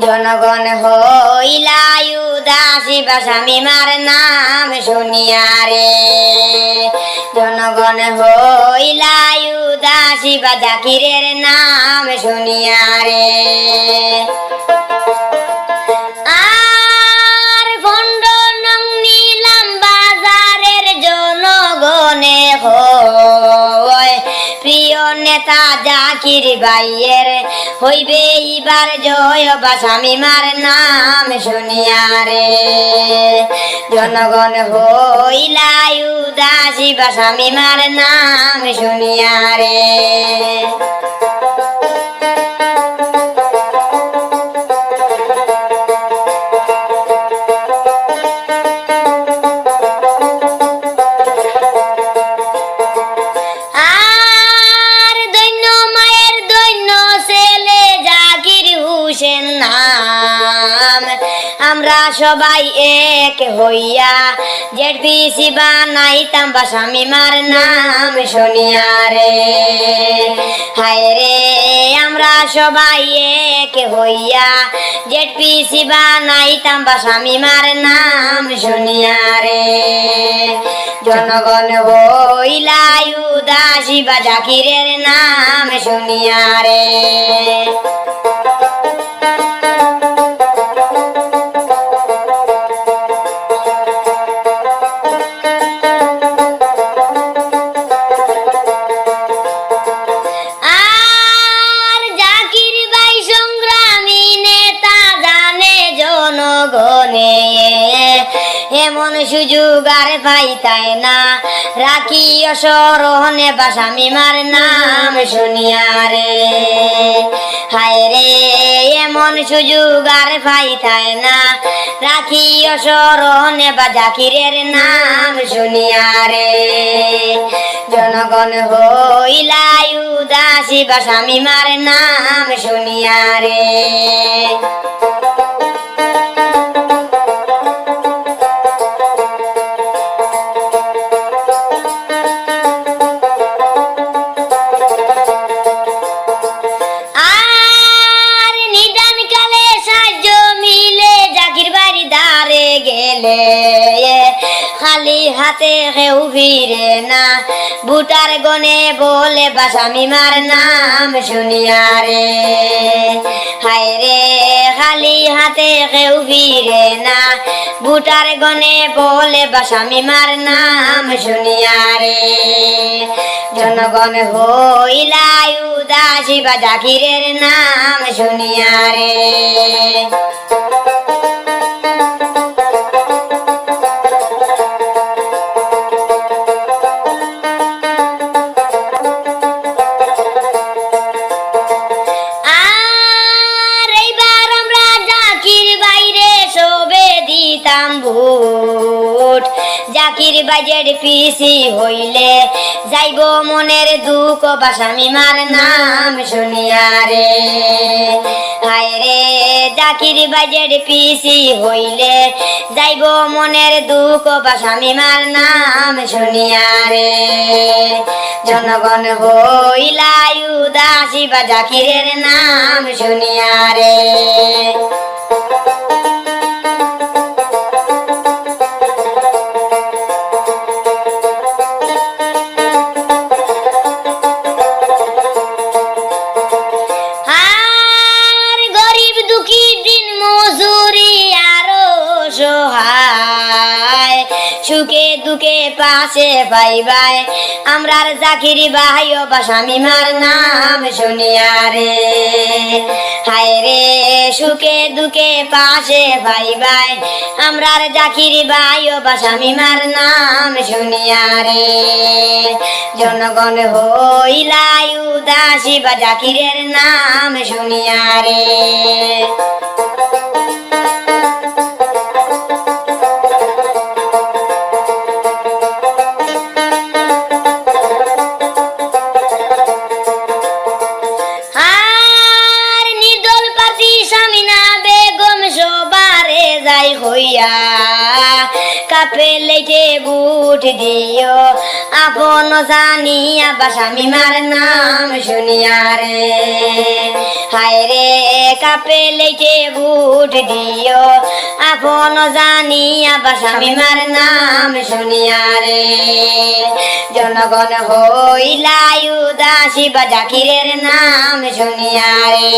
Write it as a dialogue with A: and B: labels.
A: জনগণ হইলা উদাসী বা স্বামীমার নাম শুনিয়া রে। জনগণ হইলা উদাসী বা জাকিরের নাম শুনিয়া রে। আর ভণ্ড নং নিলাম বাজারের জনগণে হয় প্রিয় নেতা জাকির ভাইয়ের হইবে এবার জয় বা স্বামীমার নাম শুনিয়া রে। জনগণ হইলা উদাসী বা স্বামীমার নাম শুনিয়া রে। আমরা সবাই এক হইয়া জেডপিসি বানাইতাম বা স্বামীমার নাম শুনিয়া রে। হায় রে আমরা সবাই এক হইয়া জেডপিসি বানাইতাম বা স্বামীমার নাম শুনিয়া রে। জনগণ হইলা উদাসী বা জাকিরের নাম শুনিয়া রে। এমন সুযোগ আর পাইতাই না রাখি স্মরণে বা স্বামীমার নাম শুনিয়া রে। হায় রে এমন সুযোগ আর পাইতাই না রাখি স্মরণে বা জাকিরের নাম শুনিয়া রে। জনগণ হইলা উদাসী বা স্বামীমার নাম শুনিয়া রে। খালি হাতে কেউ ফিরে না বুটার গনে বলে বা স্বামীমার নাম শুনিয়া রে। হায় রে খালি হাতে কেউ ফিরে না বুটার গনে বলে বা স্বামীমার নাম শুনিয়া রে। জনগণ হইলা উদাসী বা জাকিরের নাম শুনিয়া রে। জাকির বাজের পিসি হইলে যাইব মনের দুঃখ বা স্বামীমার নাম শুনিয়া রে। হায় রে জাকির বাজের পিসি হইলে যাইব মনের দুঃখ বা স্বামীমার নাম শুনিয়া রে। জনগণ হইলা উদাসী বা জাকিরের নাম শুনিয়া রে। সুখে দুঃখে পাশে পাইবাই আমরার জাকির ভাই বা স্বামীমার নাম শুনিয়া রে। হায় রে সুখে দুঃখে পাশে পাইবাই আমরার জাকির ভাই বা স্বামীমার নাম শুনিয়া রে। জনগণ হইলা উদাসী বা জাকিরের নাম শুনিয়া রে। হইয়া কাপে লেটে বুট দিও আপন জানিয়া বা স্বামীমার নাম শুনিয়া রে। হায় রে কাপে লেটে বুট দিও আপন জানিয়া বাসামি মার নাম শুনিয়া রে জনগণ হইলা উদাসী বা জাকিরের নাম শুনিয়া রে